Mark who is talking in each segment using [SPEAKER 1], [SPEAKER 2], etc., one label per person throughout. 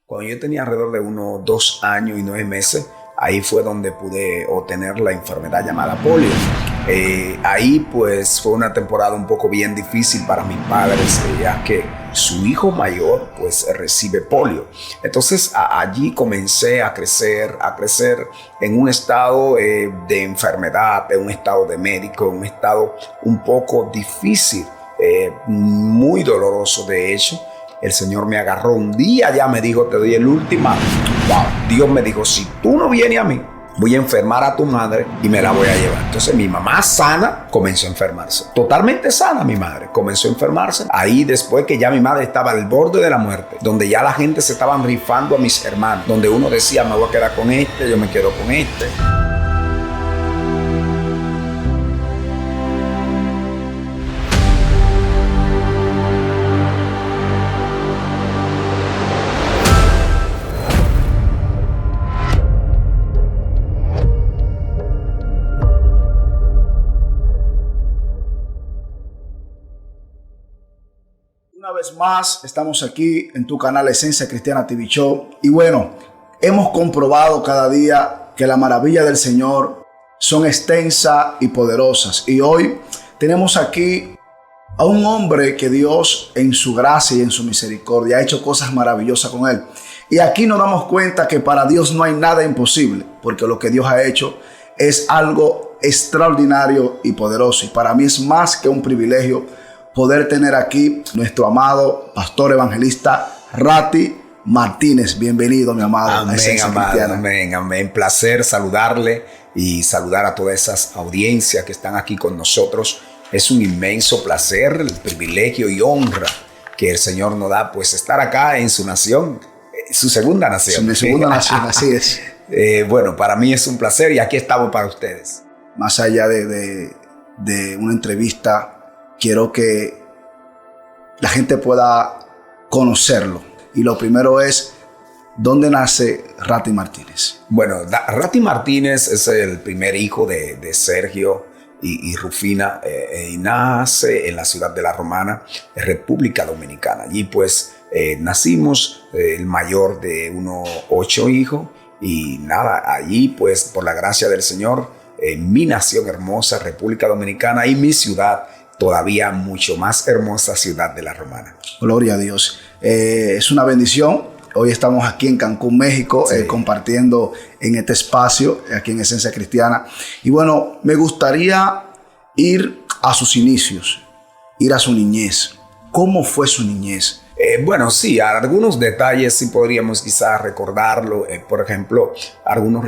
[SPEAKER 1] Cuando yo tenía alrededor de unos 2 años y 9 meses, ahí fue donde pude obtener la enfermedad llamada polio. Ahí pues fue una temporada un poco bien difícil para mis padres, ya que su hijo mayor pues recibe polio. Entonces allí comencé a crecer en un estado de enfermedad, en un estado de médico, en un estado un poco difícil, muy doloroso de hecho. El Señor me agarró un día, ya me dijo, te doy el ultimátum. Wow, Dios me dijo, si tú no vienes a mí, voy a enfermar a tu madre y me la voy a llevar. Entonces mi mamá sana comenzó a enfermarse. Totalmente sana mi madre comenzó a enfermarse. Ahí después que ya mi madre estaba al borde de la muerte, donde ya la gente se estaban rifando a mis hermanos, donde uno decía, me voy a quedar con este, yo me quedo con este.
[SPEAKER 2] Una vez más, estamos aquí en tu canal Esencia Cristiana TV Show. Y bueno, hemos comprobado cada día que las maravillas del Señor son extensas y poderosas. Y hoy tenemos aquí a un hombre que Dios en su gracia y en su misericordia ha hecho cosas maravillosas con él. Y aquí nos damos cuenta que para Dios no hay nada imposible, porque lo que Dios ha hecho es algo extraordinario y poderoso. Y para mí es más que un privilegio poder tener aquí nuestro amado pastor evangelista Raty Martínez. Bienvenido, mi amado.
[SPEAKER 1] Amén, amado, amén, amén. Placer saludarle y saludar a todas esas audiencias que están aquí con nosotros. Es un inmenso placer, el privilegio y honra que el Señor nos da, pues estar acá en su nación, su segunda nación.
[SPEAKER 2] Mi segunda nación, así es.
[SPEAKER 1] Bueno, para mí es un placer y aquí estamos para ustedes.
[SPEAKER 2] Más allá de una entrevista, quiero que la gente pueda conocerlo. Y lo primero es, ¿dónde nace Raty Martínez?
[SPEAKER 1] Bueno, Raty Martínez es el primer hijo de Sergio y Rufina, y nace en la ciudad de La Romana, República Dominicana. Allí pues nacimos, el mayor de unos 8 hijos. Y nada, allí pues por la gracia del Señor, mi nación hermosa, República Dominicana, y mi ciudad, todavía mucho más hermosa, ciudad de La Romana.
[SPEAKER 2] Gloria a Dios. Es una bendición. Hoy estamos aquí en Cancún, México, sí, compartiendo en este espacio, aquí en Esencia Cristiana. Y bueno, me gustaría ir a sus inicios, ir a su niñez. ¿Cómo fue su niñez?
[SPEAKER 1] Bueno, sí, algunos detalles sí podríamos quizás recordarlo. Por ejemplo, algunos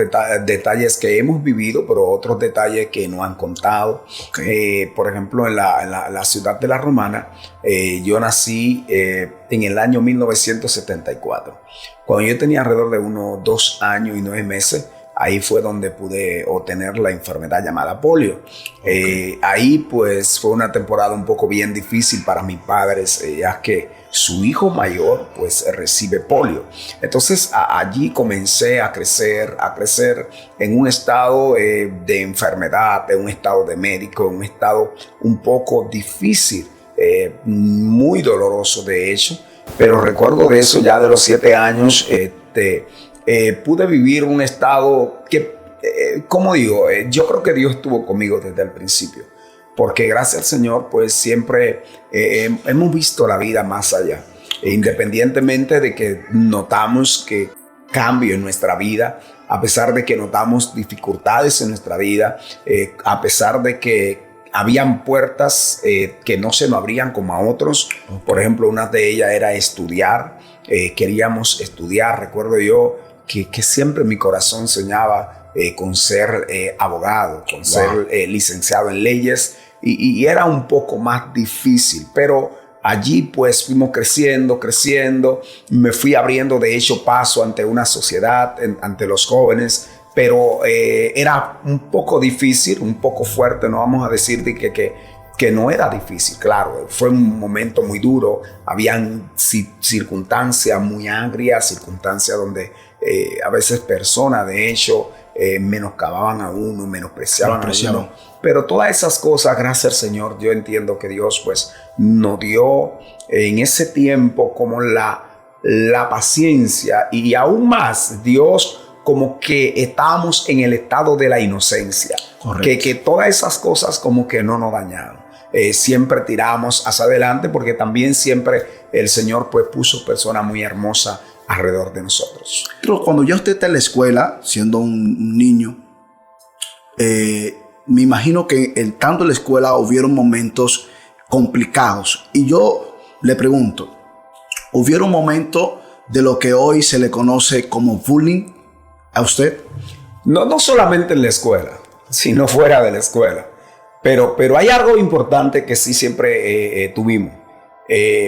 [SPEAKER 1] detalles que hemos vivido, pero otros detalles que no han contado. Okay. Por ejemplo, en la ciudad de La Romana, yo nací en el año 1974. Cuando yo tenía alrededor de unos 2 años y 9 meses, ahí fue donde pude obtener la enfermedad llamada polio. Okay. Ahí pues fue una temporada un poco bien difícil para mis padres, ya que su hijo mayor pues recibe polio. Entonces allí comencé a crecer en un estado de enfermedad, en un estado de médico, en un estado un poco difícil, muy doloroso de hecho. Pero recuerdo de eso ya de los 7 años, pude vivir un estado que, como digo, yo creo que Dios estuvo conmigo desde el principio. Porque gracias al Señor, pues siempre hemos visto la vida más allá. Independientemente de que notamos que cambio en nuestra vida, a pesar de que notamos dificultades en nuestra vida, a pesar de que habían puertas que no se nos abrían como a otros. Por ejemplo, una de ellas era estudiar. Queríamos estudiar. Recuerdo yo que siempre mi corazón soñaba con ser abogado, con ser licenciado en leyes. Y era un poco más difícil, pero allí pues fuimos creciendo, me fui abriendo de hecho paso ante una sociedad, ante los jóvenes, pero era un poco difícil, un poco fuerte, no vamos a decir que no era difícil, claro, fue un momento muy duro, habían circunstancias muy agrias, circunstancias donde a veces personas de hecho menoscababan a uno, menospreciaban a uno. Pero todas esas cosas, gracias al Señor, yo entiendo que Dios pues nos dio en ese tiempo como la la paciencia y aún más Dios como que estábamos en el estado de la inocencia. Que todas esas cosas como que no nos dañaron. Siempre tiramos hacia adelante porque también siempre el Señor pues puso personas muy hermosas alrededor de nosotros.
[SPEAKER 2] Pero cuando ya usted está en la escuela, siendo un niño, me imagino que tanto en la escuela hubieron momentos complicados. Y yo le pregunto, ¿hubieron momentos de lo que hoy se le conoce como bullying a usted?
[SPEAKER 1] No solamente en la escuela, sino fuera de la escuela. Pero hay algo importante que sí siempre tuvimos.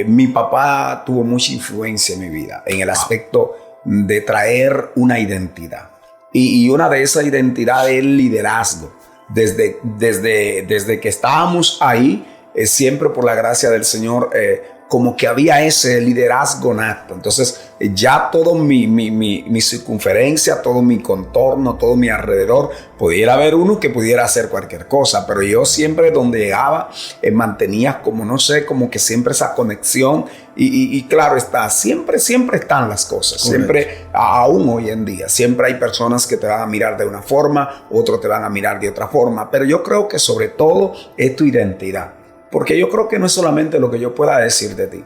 [SPEAKER 1] Mi papá tuvo mucha influencia en mi vida en el aspecto de traer una identidad. Y una de esas identidades es el liderazgo. Desde que estábamos ahí, siempre por la gracia del Señor, como que había ese liderazgo nato. Entonces ya todo mi circunferencia, todo mi contorno, todo mi alrededor, pudiera haber uno que pudiera hacer cualquier cosa, pero yo siempre donde llegaba mantenía como no sé, como que siempre esa conexión y claro está, siempre están las cosas. Correcto. Siempre, aún hoy en día, siempre hay personas que te van a mirar de una forma, otros te van a mirar de otra forma, pero yo creo que sobre todo es tu identidad. Porque yo creo que no es solamente lo que yo pueda decir de ti,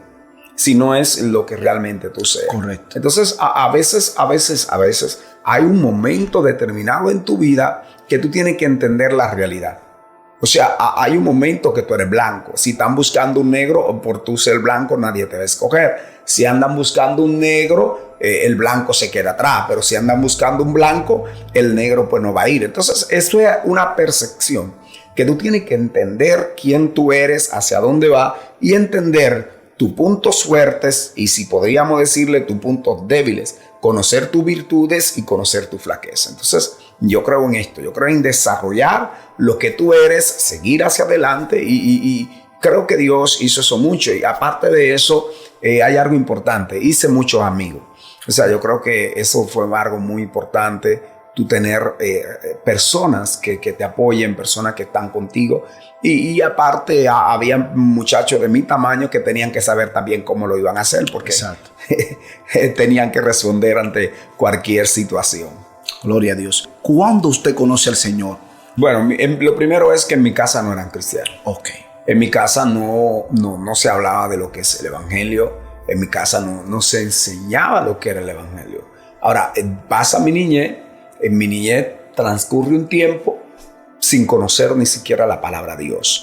[SPEAKER 1] sino es lo que realmente tú seas.
[SPEAKER 2] Correcto.
[SPEAKER 1] Entonces, a veces hay un momento determinado en tu vida que tú tienes que entender la realidad. O sea, hay un momento que tú eres blanco. Si están buscando un negro, por tú ser blanco, nadie te va a escoger. Si andan buscando un negro, el blanco se queda atrás. Pero si andan buscando un blanco, el negro pues no va a ir. Entonces, eso es una percepción que tú tienes que entender quién tú eres, hacia dónde va y entender tus puntos fuertes y si podríamos decirle tus puntos débiles, conocer tus virtudes y conocer tu flaqueza. Entonces yo creo en esto, yo creo en desarrollar lo que tú eres, seguir hacia adelante y creo que Dios hizo eso mucho y aparte de eso hay algo importante, hice muchos amigos. O sea, yo creo que eso fue algo muy importante. Tú tener personas que te apoyen, personas que están contigo. Y aparte había muchachos de mi tamaño que tenían que saber también cómo lo iban a hacer porque tenían que responder ante cualquier situación.
[SPEAKER 2] Gloria a Dios. ¿Cuándo usted conoce al Señor?
[SPEAKER 1] Bueno, lo primero es que en mi casa no eran cristianos.
[SPEAKER 2] Ok.
[SPEAKER 1] En mi casa no se hablaba de lo que es el evangelio. En mi casa no se enseñaba lo que era el evangelio. Ahora, pasa mi niñez. En mi niñez transcurre un tiempo sin conocer ni siquiera la palabra Dios.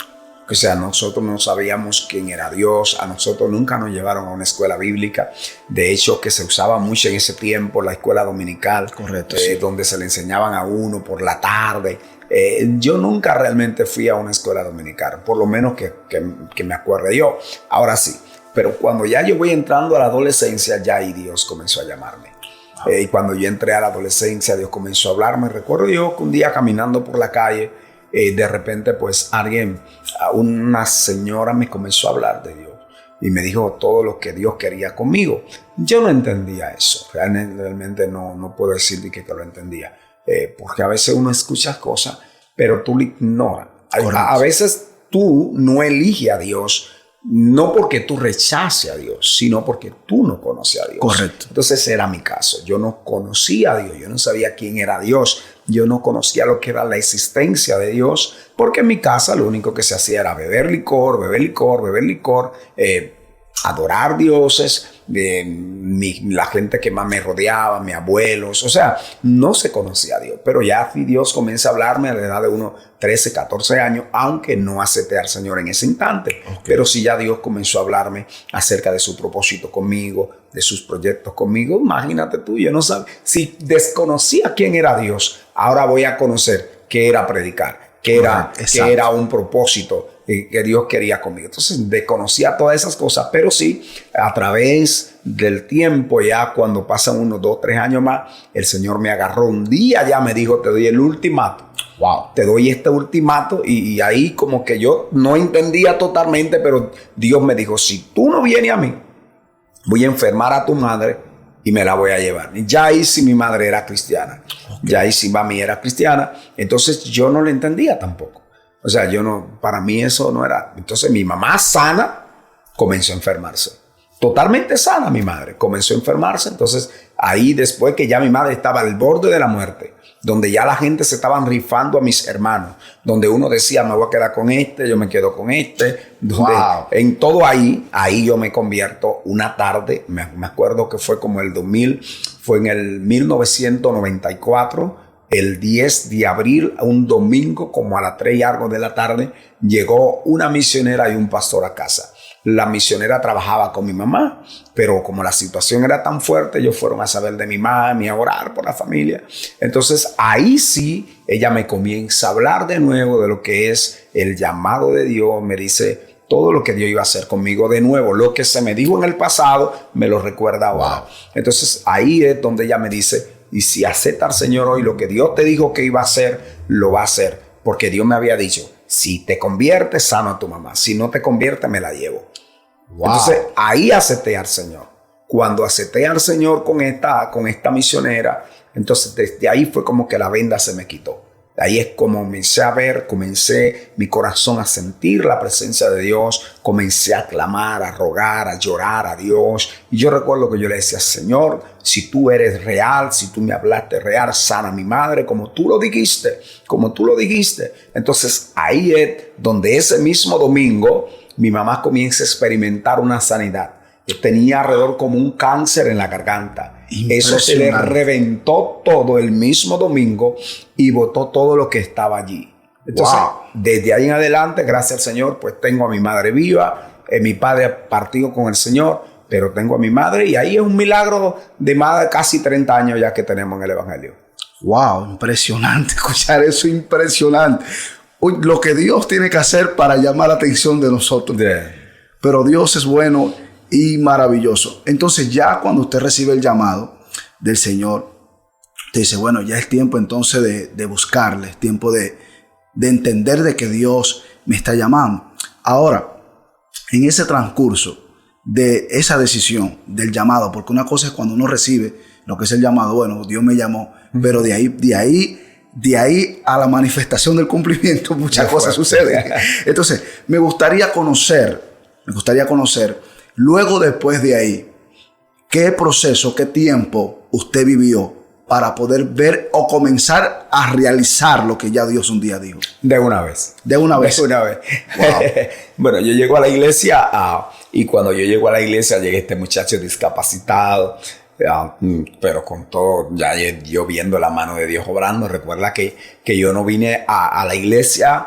[SPEAKER 1] O sea, nosotros no sabíamos quién era Dios. A nosotros nunca nos llevaron a una escuela bíblica. De hecho, que se usaba mucho en ese tiempo la escuela dominical.
[SPEAKER 2] Correcto, sí.
[SPEAKER 1] Donde se le enseñaban a uno por la tarde. Yo nunca realmente fui a una escuela dominical. Por lo menos que me acuerde yo. Ahora sí. Pero cuando ya yo voy entrando a la adolescencia, ya ahí Dios comenzó a llamarme. Y cuando yo entré a la adolescencia, Dios comenzó a hablarme. Recuerdo yo que un día caminando por la calle, de repente pues una señora me comenzó a hablar de Dios y me dijo todo lo que Dios quería conmigo. Yo no entendía eso, realmente no puedo decir que lo entendía, porque a veces uno escucha cosas, pero tú lo ignoras. A veces tú no eliges a Dios, no porque tú rechaces a Dios, sino porque tú no conoces a Dios.
[SPEAKER 2] Correcto.
[SPEAKER 1] Entonces ese era mi caso. Yo no conocía a Dios, yo no sabía quién era Dios, yo no conocía lo que era la existencia de Dios, porque en mi casa lo único que se hacía era beber licor, adorar dioses, la gente que más me rodeaba, mis abuelos, o sea, no se conocía a Dios, pero ya Dios comienza a hablarme a la edad de unos 13, 14 años, aunque no acepté al Señor en ese instante, pero sí ya Dios comenzó a hablarme acerca de su propósito conmigo, de sus proyectos conmigo. Imagínate tú, yo no sabía, si desconocía quién era Dios, ahora voy a conocer qué era predicar, qué era un propósito que Dios quería conmigo. Entonces desconocía todas esas cosas, pero sí, a través del tiempo, ya cuando pasan unos 2, 3 años más, el Señor me agarró un día, ya me dijo, te doy el ultimato. Wow. Te doy este ultimato y ahí como que yo no entendía totalmente, pero Dios me dijo, si tú no vienes a mí, voy a enfermar a tu madre y me la voy a llevar. Y ya ahí sí mi madre era cristiana. Ya ahí sí mami era cristiana. Entonces yo no le entendía tampoco. O sea, para mí eso no era. Entonces mi mamá sana comenzó a enfermarse. totalmente sana mi madre. Comenzó a enfermarse, entonces ahí después que ya mi madre estaba al borde de la muerte, donde ya la gente se estaban rifando a mis hermanos, donde uno decía, me voy a quedar con este, yo me quedo con este, donde en todo ahí yo me convierto una tarde, me acuerdo que fue como el 2000, fue en el 1994, el 10 de abril, un domingo, como a las 3 y algo de la tarde, llegó una misionera y un pastor a casa. La misionera trabajaba con mi mamá, pero como la situación era tan fuerte, ellos fueron a saber de mi mami, a orar por la familia. Entonces ahí sí, ella me comienza a hablar de nuevo de lo que es el llamado de Dios. Me dice todo lo que Dios iba a hacer conmigo de nuevo. Lo que se me dijo en el pasado, me lo recuerda ahora. Entonces ahí es donde ella me dice, y si acepta al Señor hoy, lo que Dios te dijo que iba a hacer, lo va a hacer. Porque Dios me había dicho, si te conviertes, sano a tu mamá. Si no te conviertes, me la llevo. Entonces ahí acepté al Señor. Cuando acepté al Señor con esta misionera, entonces desde ahí fue como que la venda se me quitó. Ahí es como comencé mi corazón a sentir la presencia de Dios, comencé a clamar, a rogar, a llorar a Dios. Y yo recuerdo que yo le decía, Señor, si tú eres real, si tú me hablaste real, sana a mi madre como tú lo dijiste. Entonces ahí es donde ese mismo domingo mi mamá comienza a experimentar una sanidad. Tenía alrededor como un cáncer en la garganta. Eso se le reventó todo el mismo domingo y botó todo lo que estaba allí. Entonces, desde ahí en adelante, gracias al Señor, pues tengo a mi madre viva. Mi padre partió con el Señor, pero tengo a mi madre y ahí es un milagro de más de casi 30 años ya que tenemos en el Evangelio.
[SPEAKER 2] Wow, impresionante escuchar eso, impresionante. Lo que Dios tiene que hacer para llamar la atención de nosotros. Pero Dios es bueno y maravilloso. Entonces ya cuando usted recibe el llamado del Señor, te dice, bueno, ya es tiempo entonces de buscarle, es tiempo de entender de que Dios me está llamando. Ahora, en ese transcurso de esa decisión del llamado, porque una cosa es cuando uno recibe lo que es el llamado, bueno, Dios me llamó, pero de ahí a la manifestación del cumplimiento muchas cosas suceden. Entonces, me gustaría conocer, luego después de ahí, qué proceso, qué tiempo usted vivió para poder ver o comenzar a realizar lo que ya Dios un día dijo.
[SPEAKER 1] De una vez.
[SPEAKER 2] Wow.
[SPEAKER 1] Bueno, yo llego a la iglesia y cuando yo llego a la iglesia llega este muchacho discapacitado. Pero con todo, ya yo viendo la mano de Dios obrando. Recuerda que yo no vine a la iglesia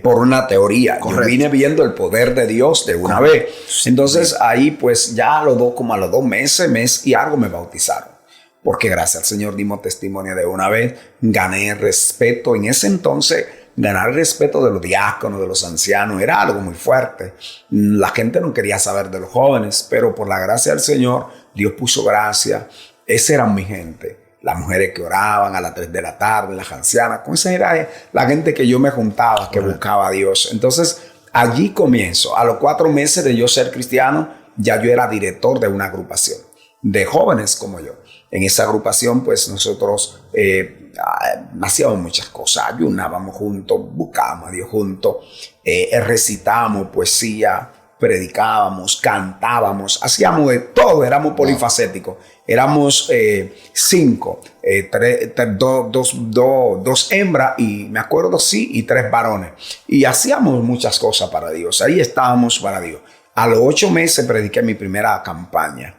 [SPEAKER 1] por una teoría. Correcto. Yo vine viendo el poder de Dios de una vez. Entonces ahí pues ya como a los 2 meses, mes y algo me bautizaron. Porque gracias al Señor dimos testimonio de una vez. Gané respeto. En ese entonces, ganar el respeto de los diáconos, de los ancianos, era algo muy fuerte. La gente no quería saber de los jóvenes, pero por la gracia del Señor, Dios puso gracia. Esa era mi gente. Las mujeres que oraban a las 3 de la tarde, las ancianas. Con esa era la gente que yo me juntaba, que buscaba a Dios. Entonces, allí comienzo. A los 4 meses de yo ser cristiano, ya yo era director de una agrupación de jóvenes como yo. En esa agrupación, pues nosotros hacíamos muchas cosas. Ayunábamos juntos, buscábamos a Dios juntos, recitábamos poesía, predicábamos, cantábamos, hacíamos de todo, éramos polifacéticos. Éramos 5, 2 hembras y me acuerdo y 3 varones. Y hacíamos muchas cosas para Dios. Ahí estábamos para Dios. A los 8 meses prediqué mi primera campaña.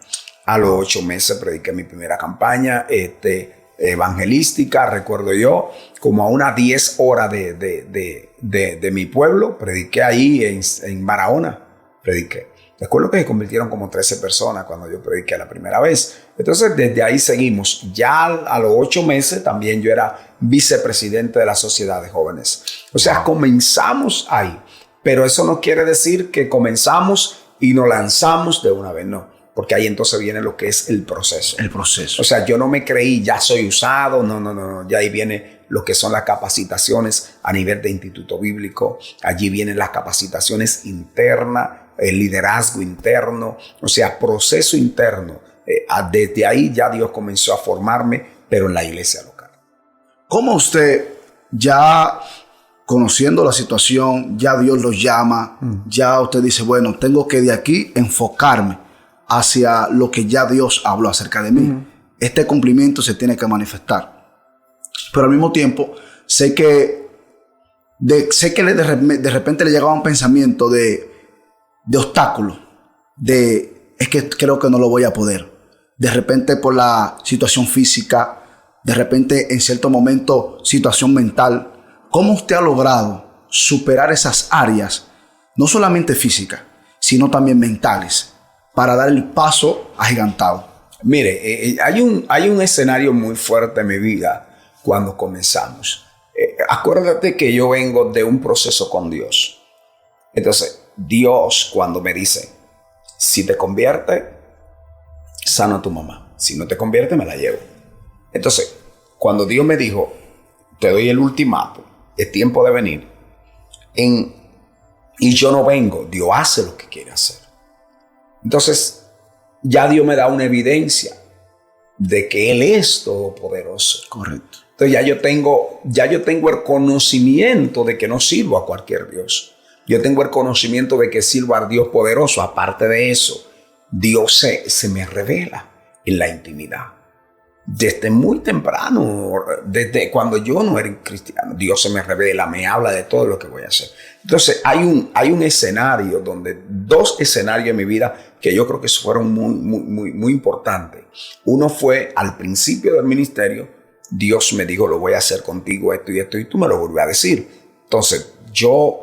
[SPEAKER 1] Evangelística, recuerdo yo, como a unas 10 horas de mi pueblo. Prediqué ahí en Barahona. Recuerdo que se convirtieron como 13 personas cuando yo prediqué la primera vez. Entonces, desde ahí seguimos. Ya a los 8 meses también yo era vicepresidente de la Sociedad de Jóvenes. O sea, comenzamos ahí. Pero eso no quiere decir que comenzamos y nos lanzamos de una vez, no. Porque ahí entonces viene lo que es el proceso.
[SPEAKER 2] El proceso.
[SPEAKER 1] O sea, yo no me creí, ya soy usado. No. Ya ahí viene lo que son las capacitaciones a nivel de instituto bíblico. Allí vienen las capacitaciones internas, el liderazgo interno. O sea, proceso interno. Desde ahí ya Dios comenzó a formarme, pero en la iglesia local.
[SPEAKER 2] ¿Cómo usted, ya conociendo la situación, ya Dios lo llama, ya usted dice, bueno, tengo que de aquí enfocarme hacia lo que ya Dios habló acerca de mí. Este cumplimiento se tiene que manifestar. Pero al mismo tiempo, sé que de repente le llegaba un pensamiento de obstáculo, es que creo que no lo voy a poder. De repente por la situación física, de repente en cierto momento situación mental. ¿Cómo usted ha logrado superar esas áreas, no solamente físicas, sino también mentales, para dar el paso agigantado?
[SPEAKER 1] Mire, hay un escenario muy fuerte en mi vida cuando comenzamos. Acuérdate que yo vengo de un proceso con Dios. Entonces, Dios cuando me dice, si te convierte, sano a tu mamá. Si no te convierte, me la llevo. Entonces, cuando Dios me dijo, te doy el ultimato, es tiempo de venir, y yo no vengo, Dios hace lo que quiere hacer. Entonces, ya Dios me da una evidencia de que Él es todopoderoso.
[SPEAKER 2] Correcto.
[SPEAKER 1] Entonces ya yo tengo el conocimiento de que no sirvo a cualquier Dios. Yo tengo el conocimiento de que sirvo al Dios poderoso. Aparte de eso, Dios se me revela en la intimidad. Desde muy temprano, desde cuando yo no era cristiano, Dios se me revela, me habla de todo lo que voy a hacer. Entonces hay un escenario dos escenarios en mi vida que yo creo que fueron muy importantes. Uno fue al principio del ministerio, Dios me dijo, lo voy a hacer contigo, esto y esto, y tú me lo volví a decir. Entonces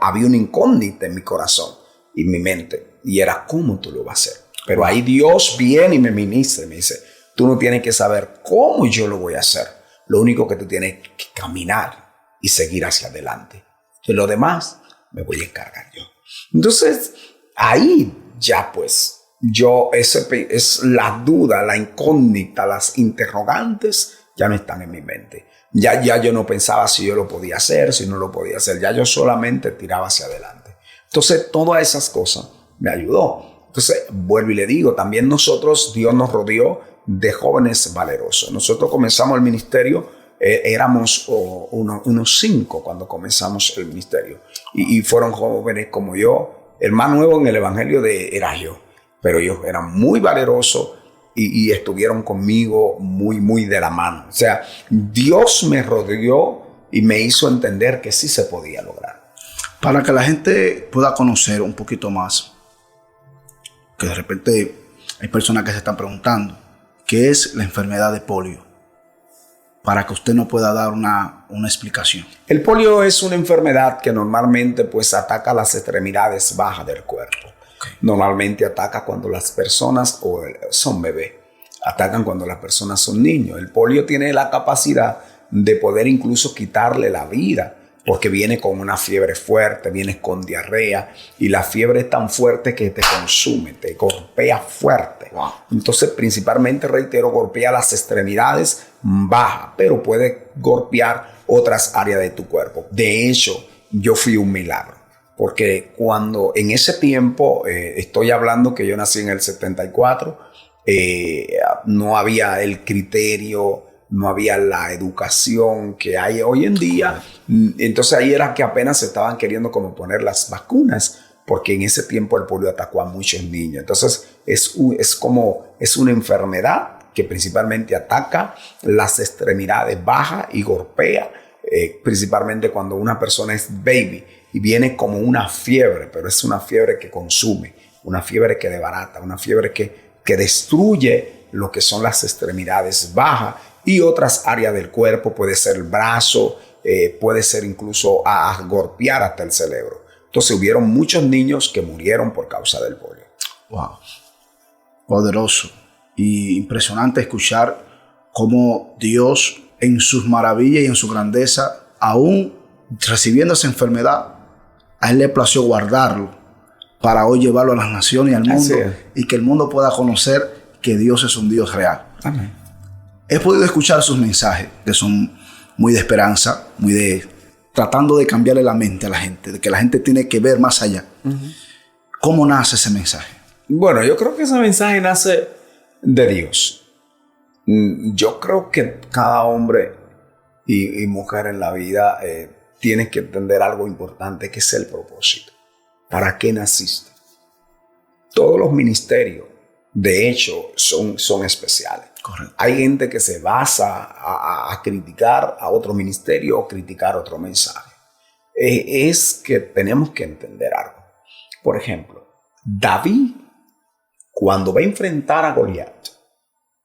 [SPEAKER 1] había una incógnita en mi corazón y mi mente, y era, ¿cómo tú lo vas a hacer? Pero ahí Dios viene y me ministra y me dice, tú no tienes que saber cómo yo lo voy a hacer. Lo único que tú tienes que caminar y seguir hacia adelante. Y lo demás me voy a encargar yo. Entonces, ahí ya pues, es la duda, la incógnita, las interrogantes ya no están en mi mente. Ya yo no pensaba si yo lo podía hacer, si no lo podía hacer. Ya yo solamente tiraba hacia adelante. Entonces, todas esas cosas me ayudó. Entonces, vuelvo y le digo, también Dios nos rodeó de jóvenes valerosos. Nosotros comenzamos el ministerio, éramos unos 5 cuando comenzamos el ministerio. Y fueron jóvenes como yo. El más nuevo en el evangelio era yo. Pero ellos eran muy valerosos y estuvieron conmigo muy de la mano. O sea, Dios me rodeó y me hizo entender que sí se podía lograr.
[SPEAKER 2] Para que la gente pueda conocer un poquito más, que de repente hay personas que se están preguntando, ¿qué es la enfermedad de polio? Para que usted nos pueda dar una explicación.
[SPEAKER 1] El polio es una enfermedad que normalmente pues ataca las extremidades bajas del cuerpo. Okay. Normalmente ataca cuando las personas son bebés. Atacan cuando las personas son niños. El polio tiene la capacidad de poder incluso quitarle la vida, porque viene con una fiebre fuerte, viene con diarrea, y la fiebre es tan fuerte que te consume, te golpea fuerte. Wow. Entonces, principalmente, reitero, golpea las extremidades bajas, pero puede golpear otras áreas de tu cuerpo. De hecho, yo fui un milagro, porque cuando en ese tiempo, estoy hablando que yo nací en el 74, no había el criterio, no había la educación que hay hoy en día. Entonces ahí era que apenas se estaban queriendo como poner las vacunas, porque en ese tiempo el polio atacó a muchos niños. Entonces es una enfermedad que principalmente ataca las extremidades bajas y golpea, principalmente cuando una persona es baby y viene como una fiebre, pero es una fiebre que consume, una fiebre que desbarata, una fiebre que destruye lo que son las extremidades bajas y otras áreas del cuerpo. Puede ser el brazo, puede ser incluso a golpear hasta el cerebro. Entonces hubieron muchos niños que murieron por causa del polio.
[SPEAKER 2] Wow, poderoso y impresionante escuchar cómo Dios en sus maravillas y en su grandeza, aún recibiendo esa enfermedad, a Él le plació guardarlo para hoy llevarlo a las naciones y al mundo, y que el mundo pueda conocer que Dios es un Dios real.
[SPEAKER 1] Amén.
[SPEAKER 2] He podido escuchar sus mensajes, que son muy de esperanza, tratando de cambiarle la mente a la gente, de que la gente tiene que ver más allá. Uh-huh. ¿Cómo nace ese mensaje?
[SPEAKER 1] Bueno, yo creo que ese mensaje nace de Dios. Yo creo que cada hombre y mujer en la vida tiene que entender algo importante, que es el propósito. ¿Para qué naciste? Todos los ministerios de hecho, son especiales.
[SPEAKER 2] Correcto.
[SPEAKER 1] Hay gente que se basa a criticar a otro ministerio o criticar otro mensaje. Es que tenemos que entender algo. Por ejemplo, David, cuando va a enfrentar a Goliat,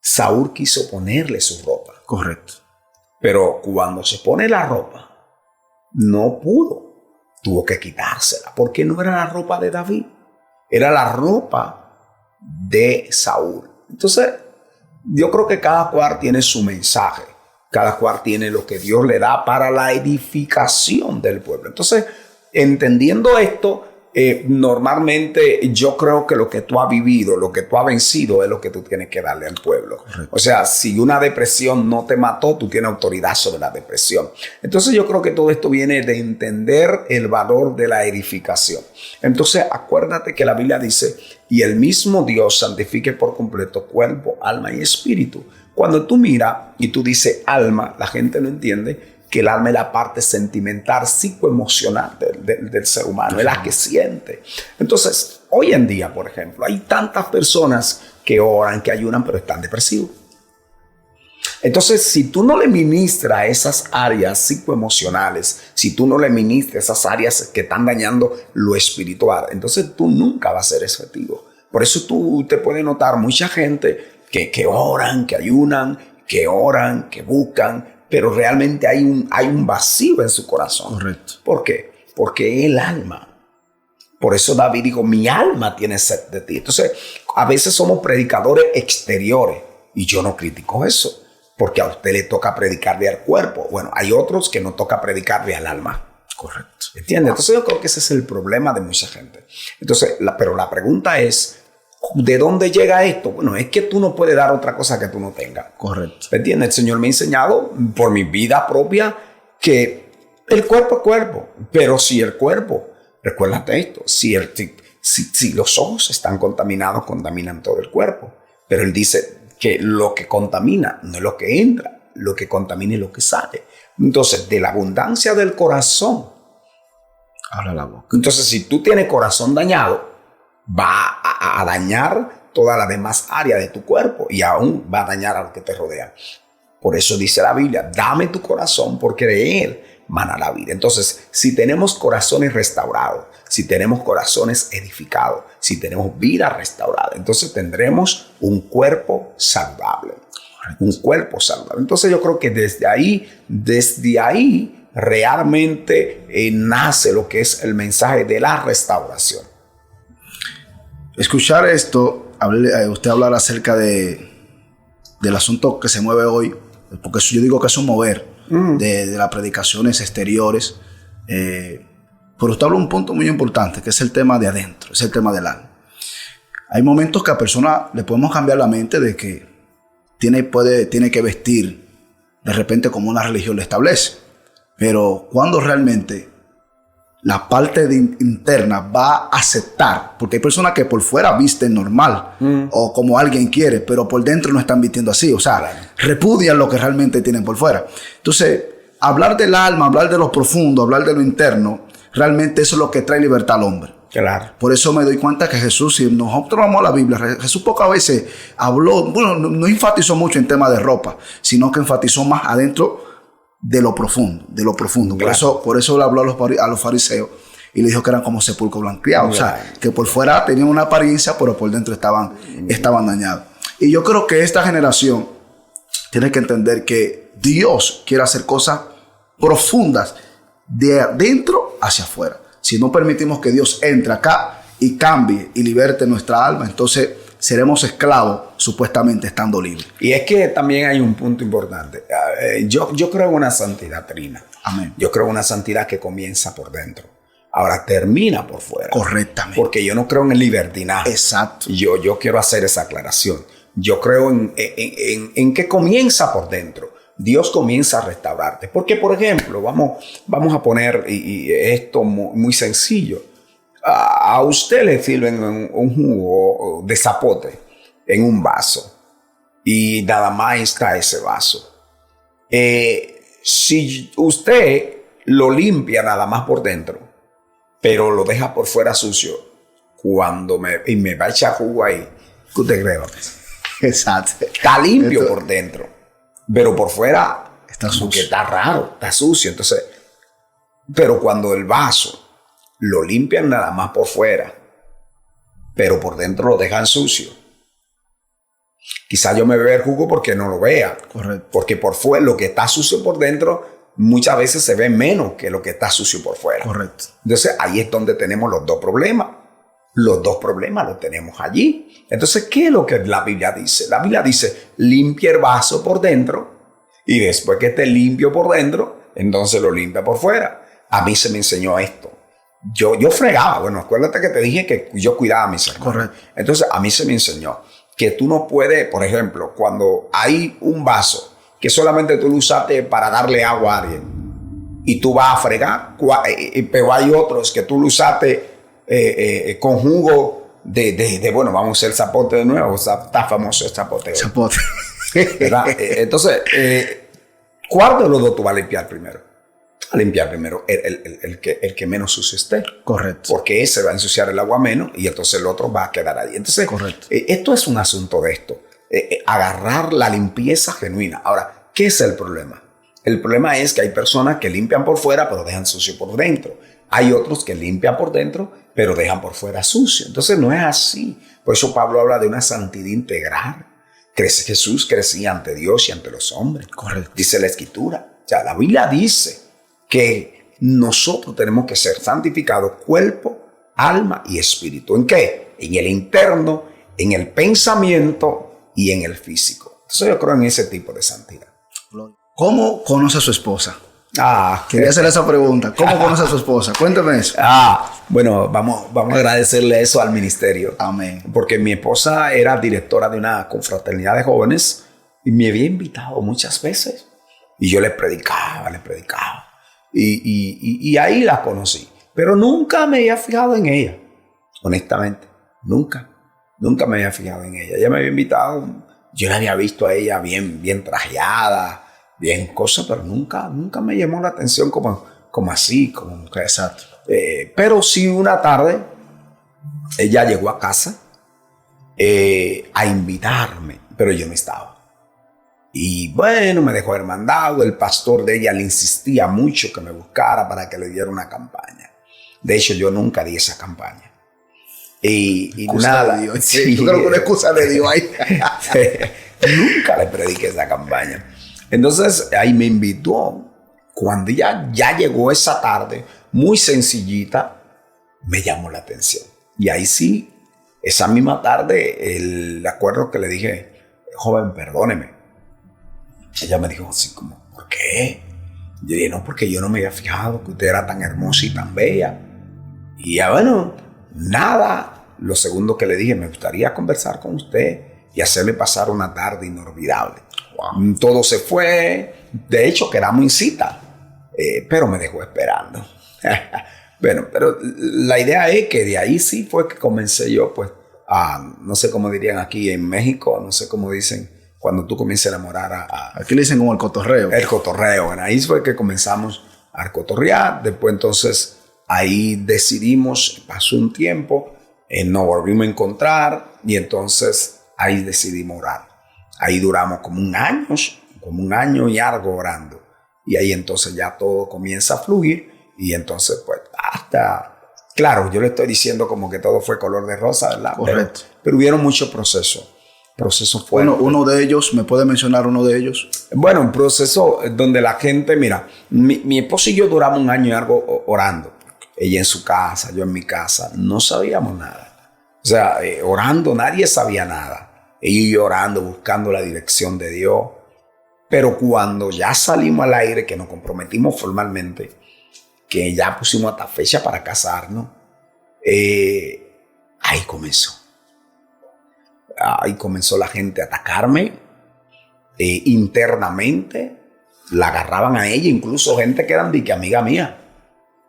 [SPEAKER 1] Saúl quiso ponerle su ropa.
[SPEAKER 2] Correcto.
[SPEAKER 1] Pero cuando se pone la ropa, no pudo. Tuvo que quitársela, porque no era la ropa de David, era la ropa de Saúl. Entonces, yo creo que cada cual tiene su mensaje, cada cual tiene lo que Dios le da para la edificación del pueblo. Entonces, entendiendo esto, normalmente yo creo que lo que tú has vivido, lo que tú has vencido es lo que tú tienes que darle al pueblo.
[SPEAKER 2] Correcto.
[SPEAKER 1] O sea, si una depresión no te mató, tú tienes autoridad sobre la depresión. Entonces yo creo que todo esto viene de entender el valor de la edificación. Entonces acuérdate que la Biblia dice, y el mismo Dios santifique por completo cuerpo, alma y espíritu. Cuando tú miras y tú dices alma, la gente no entiende que el alma es la parte sentimental, psicoemocional del ser humano, es la que siente. Entonces, hoy en día, por ejemplo, hay tantas personas que oran, que ayunan, pero están depresivos. Entonces, si tú no le ministras esas áreas psicoemocionales, si tú no le ministras esas áreas que están dañando lo espiritual, entonces tú nunca vas a ser efectivo. Por eso tú te puedes notar mucha gente que oran, que ayunan, que buscan, pero realmente hay un vacío en su corazón.
[SPEAKER 2] Correcto.
[SPEAKER 1] ¿Por qué? Porque es el alma. Por eso David dijo, mi alma tiene sed de ti. Entonces, a veces somos predicadores exteriores y yo no critico eso, porque a usted le toca predicarle al cuerpo. Bueno, hay otros que no toca predicarle al alma.
[SPEAKER 2] Correcto.
[SPEAKER 1] ¿Entiendes? Entonces yo creo que ese es el problema de mucha gente. Entonces, pero la pregunta es, ¿de dónde llega esto? Bueno, es que tú no puedes dar otra cosa que tú no tengas.
[SPEAKER 2] Correcto.
[SPEAKER 1] ¿Entiendes? El Señor me ha enseñado por mi vida propia que el cuerpo es cuerpo. Pero si el cuerpo, recuérdate esto, si los ojos están contaminados, contaminan todo el cuerpo. Pero Él dice que lo que contamina no es lo que entra, lo que contamina es lo que sale. Entonces, de la abundancia del corazón,
[SPEAKER 2] habla la boca.
[SPEAKER 1] Entonces, si tú tienes corazón dañado, va a dañar todas las demás áreas de tu cuerpo y aún va a dañar a lo que te rodea. Por eso dice la Biblia, dame tu corazón porque de él mana la vida. Entonces, si tenemos corazones restaurados, si tenemos corazones edificados, si tenemos vida restaurada, entonces tendremos un cuerpo saludable. Un cuerpo saludable. Entonces yo creo que desde ahí realmente nace lo que es el mensaje de la restauración.
[SPEAKER 2] Escuchar esto, usted hablar acerca del asunto que se mueve hoy, porque yo digo que es un mover de las predicaciones exteriores, pero usted habla un punto muy importante, que es el tema de adentro, es el tema del alma. Hay momentos que a personas le podemos cambiar la mente de que tiene que vestir de repente como una religión le establece, pero cuando realmente la parte interna va a aceptar, porque hay personas que por fuera visten normal o como alguien quiere, pero por dentro no están vistiendo así, o sea, repudian lo que realmente tienen por fuera. Entonces, hablar del alma, hablar de lo profundo, hablar de lo interno, realmente eso es lo que trae libertad al hombre.
[SPEAKER 1] Claro.
[SPEAKER 2] Por eso me doy cuenta que Jesús, si nosotros vamos a la Biblia, Jesús pocas veces habló, bueno, no enfatizó mucho en tema de ropa, sino que enfatizó más adentro de lo profundo, de lo profundo. Claro. Por eso le habló a los fariseos y le dijo que eran como sepulcros blanqueados. Claro. O sea, que por fuera tenían una apariencia, pero por dentro estaban dañados. Y yo creo que esta generación tiene que entender que Dios quiere hacer cosas profundas de adentro hacia afuera. Si no permitimos que Dios entre acá y cambie y liberte nuestra alma, entonces seremos esclavos supuestamente estando libres.
[SPEAKER 1] Y es que también hay un punto importante. Yo creo en una santidad trina.
[SPEAKER 2] Amén.
[SPEAKER 1] Yo creo en una santidad que comienza por dentro. Ahora termina por fuera.
[SPEAKER 2] Correctamente.
[SPEAKER 1] Porque yo no creo en el libertinaje.
[SPEAKER 2] Exacto.
[SPEAKER 1] Yo quiero hacer esa aclaración. Yo creo en que comienza por dentro. Dios comienza a restaurarte. Porque, por ejemplo, vamos a poner esto muy sencillo. A usted le sirven un jugo de zapote en un vaso y nada más está ese vaso. Si usted lo limpia nada más por dentro, pero lo deja por fuera sucio, cuando me va a echar jugo ahí, ¿Qué usted cree?
[SPEAKER 2] Exacto.
[SPEAKER 1] Está limpio por dentro, pero por fuera
[SPEAKER 2] está sucio.
[SPEAKER 1] Está raro, está sucio. Entonces, pero cuando el vaso lo limpian nada más por fuera, pero por dentro lo dejan sucio, quizá yo me beba el jugo porque no lo vea.
[SPEAKER 2] Correcto.
[SPEAKER 1] Porque por fuera, lo que está sucio por dentro, muchas veces se ve menos que lo que está sucio por fuera.
[SPEAKER 2] Correcto.
[SPEAKER 1] Entonces, ahí es donde tenemos los dos problemas. Los dos problemas los tenemos allí. Entonces, ¿qué es lo que la Biblia dice? La Biblia dice, limpia el vaso por dentro y después que esté limpio por dentro, entonces lo limpia por fuera. A mí se me enseñó esto. Yo fregaba. Bueno, acuérdate que te dije que yo cuidaba a mis hermanos.
[SPEAKER 2] Correcto.
[SPEAKER 1] Entonces, a mí se me enseñó que tú no puedes, por ejemplo, cuando hay un vaso que solamente tú lo usaste para darle agua a alguien y tú vas a fregar, pero hay otros que tú lo usaste con jugo bueno, vamos a usar el zapote de nuevo, está famoso el zapote.
[SPEAKER 2] Zapote.
[SPEAKER 1] Entonces, ¿cuál de los dos tú vas a limpiar primero? A limpiar primero el que menos sucio esté.
[SPEAKER 2] Correcto.
[SPEAKER 1] Porque ese va a ensuciar el agua menos y entonces el otro va a quedar ahí. Entonces,
[SPEAKER 2] correcto.
[SPEAKER 1] Esto es un asunto de esto. Agarrar la limpieza genuina. Ahora, ¿qué es el problema? El problema es que hay personas que limpian por fuera pero dejan sucio por dentro. Hay otros que limpian por dentro pero dejan por fuera sucio. Entonces no es así. Por eso Pablo habla de una santidad integral. Jesús crecía ante Dios y ante los hombres.
[SPEAKER 2] Correcto.
[SPEAKER 1] Dice la Escritura. O sea, la Biblia dice que nosotros tenemos que ser santificados cuerpo, alma y espíritu. ¿En qué? En el interno, en el pensamiento y en el físico. Entonces yo creo en ese tipo de santidad.
[SPEAKER 2] ¿Cómo conoce a su esposa?
[SPEAKER 1] Quería
[SPEAKER 2] hacer esa pregunta. ¿Cómo conoce a su esposa? Cuéntame eso.
[SPEAKER 1] Bueno, vamos a agradecerle eso al ministerio.
[SPEAKER 2] Amén.
[SPEAKER 1] Porque mi esposa era directora de una confraternidad de jóvenes y me había invitado muchas veces. Y yo les predicaba. Y ahí la conocí. Pero nunca me había fijado en ella. Honestamente, nunca me había fijado en ella. Ella me había invitado, yo la había visto a ella bien trajeada, bien cosa, pero nunca me llamó la atención como así, como mujer.
[SPEAKER 2] Exacto.
[SPEAKER 1] Pero sí una tarde, ella llegó a casa a invitarme, pero yo no estaba. Y bueno, me dejó haber mandado. El pastor de ella le insistía mucho que me buscara para que le diera una campaña. De hecho, yo nunca di esa campaña. Y nada.
[SPEAKER 2] De Dios. Sí, yo creo que una excusa de Dios ahí.
[SPEAKER 1] Nunca le prediqué esa campaña. Entonces, ahí me invitó. Cuando ya llegó esa tarde, muy sencillita, me llamó la atención. Y ahí sí, esa misma tarde, el acuerdo que le dije, joven, perdóneme. Ella me dijo así como, ¿por qué? Yo dije, no, porque yo no me había fijado que usted era tan hermosa y tan bella. Y ya bueno, nada. Lo segundo que le dije, me gustaría conversar con usted y hacerle pasar una tarde inolvidable. Wow. Todo se fue. De hecho, quedamos en cita. Pero me dejó esperando. Bueno, pero la idea es que de ahí sí fue que comencé yo, pues, no sé cómo dirían aquí en México, no sé cómo dicen, cuando tú comienzas a enamorar
[SPEAKER 2] Aquí le dicen como el cotorreo.
[SPEAKER 1] El cotorreo. Bueno, ahí fue que comenzamos a cotorrear. Después entonces ahí decidimos, pasó un tiempo, nos volvimos a encontrar y entonces ahí decidimos orar. Ahí duramos como un año y algo orando. Y ahí entonces ya todo comienza a fluir y entonces pues claro, yo le estoy diciendo como que todo fue color de rosa, ¿verdad?
[SPEAKER 2] Correcto.
[SPEAKER 1] Pero hubieron muchos procesos fuertes.
[SPEAKER 2] Bueno, uno de ellos, ¿me puede mencionar uno de ellos?
[SPEAKER 1] Bueno, un proceso donde la gente, mira, mi esposo y yo duramos un año y algo orando. Ella en su casa, yo en mi casa, no sabíamos nada. O sea, orando, nadie sabía nada. Ella y yo orando, buscando la dirección de Dios. Pero cuando ya salimos al aire, que nos comprometimos formalmente, que ya pusimos hasta fecha para casarnos, ahí comenzó. Ahí comenzó la gente a atacarme internamente. La agarraban a ella, incluso gente que eran amiga mía.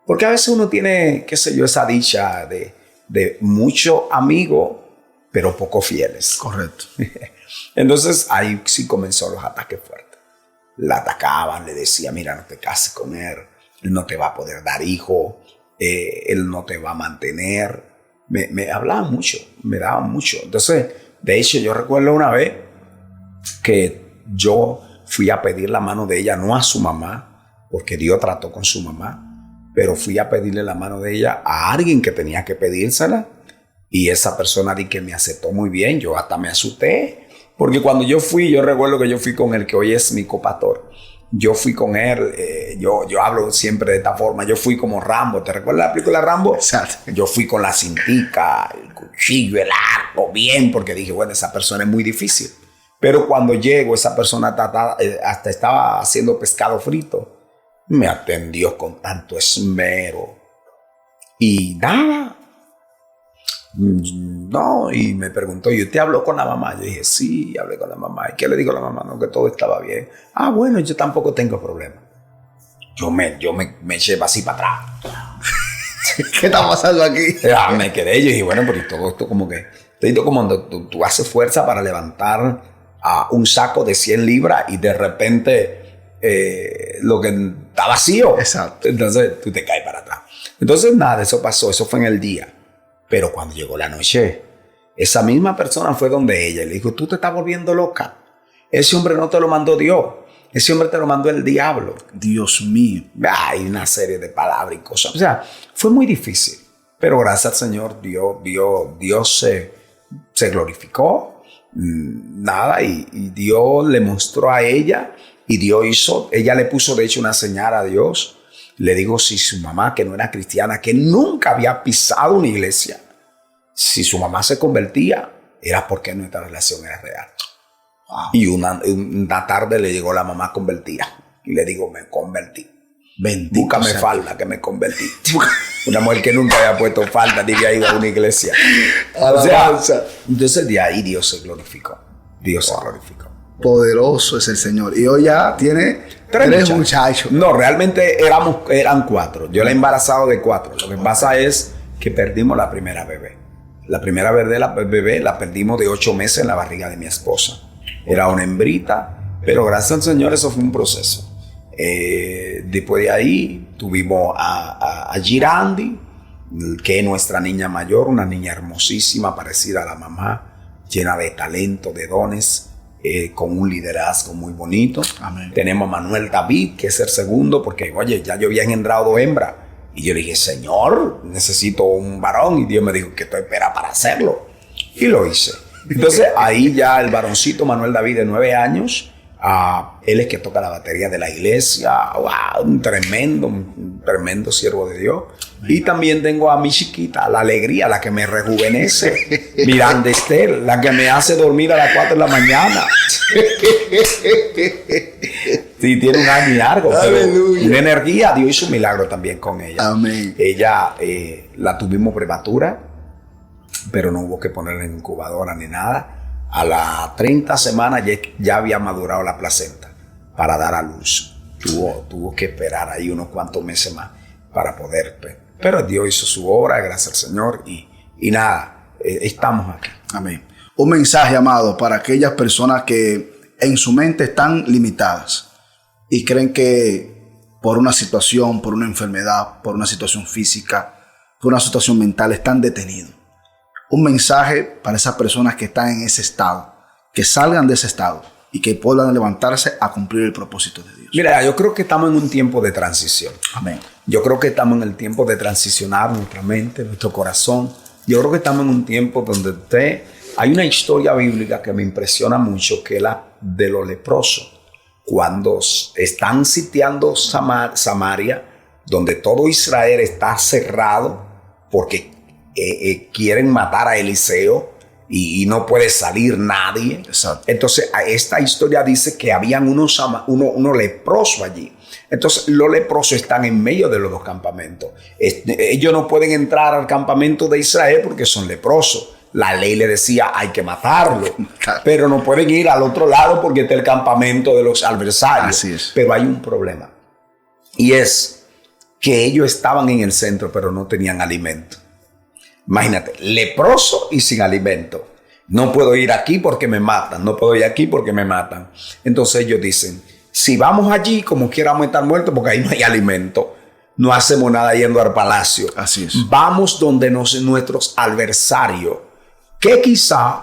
[SPEAKER 1] Porque a veces uno tiene, qué sé yo, esa dicha de muchos amigos, pero poco fieles.
[SPEAKER 2] Correcto.
[SPEAKER 1] Entonces ahí sí comenzó los ataques fuertes. La atacaban, le decían, mira, no te cases con él no te va a poder dar hijo, él no te va a mantener. Me hablaban mucho, me daban mucho. Entonces De hecho, yo recuerdo una vez que yo fui a pedir la mano de ella, no a su mamá, porque Dios trató con su mamá, pero fui a pedirle la mano de ella a alguien que tenía que pedírsela, y esa persona di que me aceptó muy bien. Yo hasta me asusté, porque cuando yo fui, yo recuerdo que yo fui con el que hoy es mi copastor. Yo fui con él, yo hablo siempre de esta forma, yo fui como Rambo. ¿Te recuerdas la película Rambo?
[SPEAKER 2] Exacto.
[SPEAKER 1] Yo fui con la cintica, el cuchillo, el arco, bien, porque dije, bueno, esa persona es muy difícil. Pero cuando llego, esa persona hasta estaba haciendo pescado frito. Me atendió con tanto esmero. Y nada. No, y me preguntó, ¿y usted habló con la mamá? Yo dije, sí, hablé con la mamá. ¿Y qué le digo a la mamá? No, que todo estaba bien. Ah, bueno, yo tampoco tengo problema. Yo me eché así para atrás.
[SPEAKER 2] ¿Qué está pasando aquí?
[SPEAKER 1] Me quedé. Yo dije, bueno, pero todo esto como que... Esto como cuando tú haces fuerza para levantar un saco de 100 libras y de repente lo que está vacío.
[SPEAKER 2] Exacto.
[SPEAKER 1] Entonces tú te caes para atrás. Entonces nada, eso pasó. Eso fue en el día. Pero cuando llegó la noche, esa misma persona fue donde ella y le dijo, tú te estás volviendo loca. Ese hombre no te lo mandó Dios. Ese hombre te lo mandó el diablo.
[SPEAKER 2] Dios mío.
[SPEAKER 1] Hay una serie de palabras y cosas. O sea, fue muy difícil. Pero gracias al Señor, Dios se glorificó. Nada, y Dios le mostró a ella. Y ella le puso de hecho una señal a Dios. Le digo, si su mamá, que no era cristiana, que nunca había pisado una iglesia, si su mamá se convertía, era porque nuestra relación era real. Wow. Y una tarde le llegó la mamá convertida. Y le digo, me convertí. Búscame falda, que me convertí. Una mujer que nunca había puesto falda ni había ido a una iglesia. O sea, entonces de ahí Dios se glorificó. Dios se glorificó.
[SPEAKER 2] Poderoso es el Señor. Y hoy ya tiene tres muchachos.
[SPEAKER 1] No, realmente eran 4. Yo la he embarazado de 4. Lo que pasa es que perdimos la primera bebé. La primera bebé la perdimos de 8 meses en la barriga de mi esposa. Era una hembrita, pero gracias al Señor eso fue un proceso. Después de ahí tuvimos a Girandi, que es nuestra niña mayor, una niña hermosísima, parecida a la mamá, llena de talento, de dones. Con un liderazgo muy bonito.
[SPEAKER 2] Amén.
[SPEAKER 1] Tenemos a Manuel David, que es el segundo, porque, oye, ya yo había engendrado 2 hembras. Y yo le dije, Señor, necesito un varón. Y Dios me dijo que tú esperas para hacerlo. Y lo hice. Entonces, ahí ya el varoncito Manuel David, de 9 años, él es que toca la batería de la iglesia. Wow, un tremendo siervo de Dios. Y también tengo a mi chiquita, la alegría, la que me rejuvenece. Miranda Esther, la que me hace dormir a las 4 de la mañana. Sí, tiene un año largo, pero una energía. Dios hizo un milagro también con ella.
[SPEAKER 2] Amén.
[SPEAKER 1] Ella la tuvimos prematura, pero no hubo que ponerla en incubadora ni nada. A las 30 semanas ya había madurado la placenta para dar a luz. Tuvo que esperar ahí unos cuantos meses más para poder. Pero Dios hizo su obra, gracias al Señor, y nada, estamos aquí.
[SPEAKER 2] Amén. Un mensaje, amado, para aquellas personas que en su mente están limitadas y creen que por una situación, por una enfermedad, por una situación física, por una situación mental, están detenidos. Un mensaje para esas personas que están en ese estado, que salgan de ese estado y que puedan levantarse a cumplir el propósito de Dios.
[SPEAKER 1] Mira, yo creo que estamos en un tiempo de transición.
[SPEAKER 2] Amén.
[SPEAKER 1] Yo creo que estamos en el tiempo de transicionar nuestra mente, nuestro corazón. Yo creo que estamos en un tiempo donde hay una historia bíblica que me impresiona mucho, que es la de los leprosos. Cuando están sitiando Samaria, donde todo Israel está cerrado porque quieren matar a Eliseo y no puede salir nadie.
[SPEAKER 2] Exacto.
[SPEAKER 1] Entonces, esta historia dice que habían unos leprosos allí. Entonces, los leprosos están en medio de los 2 campamentos. Ellos no pueden entrar al campamento de Israel porque son leprosos. La ley le decía, hay que matarlo. Pero no pueden ir al otro lado porque está el campamento de los adversarios.
[SPEAKER 2] Así es.
[SPEAKER 1] Pero hay un problema. Y es que ellos estaban en el centro, pero no tenían alimento. Imagínate, leproso y sin alimento. No puedo ir aquí porque me matan. No puedo ir aquí porque me matan. Entonces ellos dicen, si vamos allí, como quieramos estar muertos, porque ahí no hay alimento, no hacemos nada yendo al palacio.
[SPEAKER 2] Así es.
[SPEAKER 1] Vamos donde nuestros adversarios, que quizá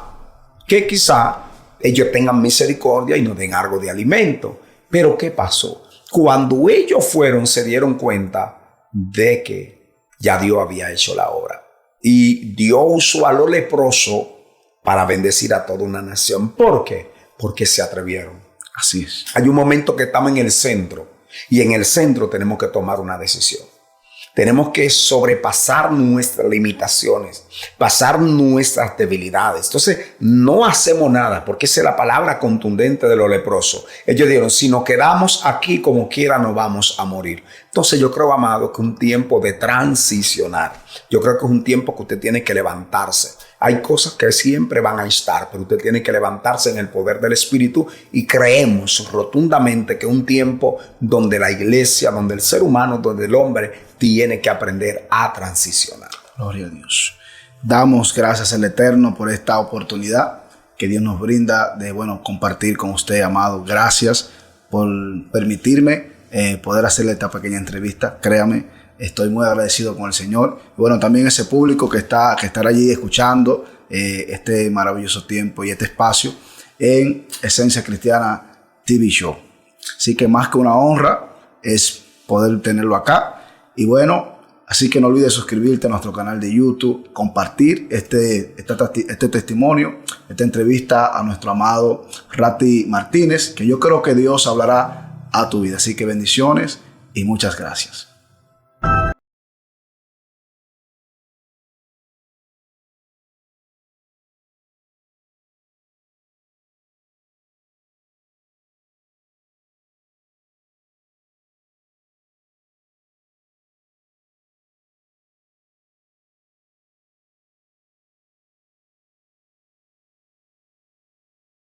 [SPEAKER 1] que quizá ellos tengan misericordia y nos den algo de alimento. Pero ¿qué pasó? Cuando ellos fueron, se dieron cuenta de que ya Dios había hecho la obra. Y Dios usó a los leprosos para bendecir a toda una nación. ¿Por qué? Porque se atrevieron.
[SPEAKER 2] Así es.
[SPEAKER 1] Hay un momento que estamos en el centro y en el centro tenemos que tomar una decisión. Tenemos que sobrepasar nuestras limitaciones, pasar nuestras debilidades. Entonces, no hacemos nada, porque esa es la palabra contundente de los leprosos. Ellos dijeron, si nos quedamos aquí como quiera, nos vamos a morir. Entonces, yo creo, amado, que es un tiempo de transicionar. Yo creo que es un tiempo que usted tiene que levantarse. Hay cosas que siempre van a estar, pero usted tiene que levantarse en el poder del Espíritu, y creemos rotundamente que es un tiempo donde la iglesia, donde el ser humano, donde el hombre tiene que aprender a transicionar.
[SPEAKER 2] Gloria a Dios. Damos gracias al Eterno por esta oportunidad que Dios nos brinda de, compartir con usted, amado. Gracias por permitirme poder hacerle esta pequeña entrevista. Créame, estoy muy agradecido con el Señor. Y también ese público que estará allí escuchando este maravilloso tiempo y este espacio en Esencia Cristiana TV Show. Así que más que una honra es poder tenerlo acá. Y así que no olvides suscribirte a nuestro canal de YouTube, compartir este testimonio, esta entrevista a nuestro amado Rati Martínez, que yo creo que Dios hablará a tu vida. Así que bendiciones y muchas gracias.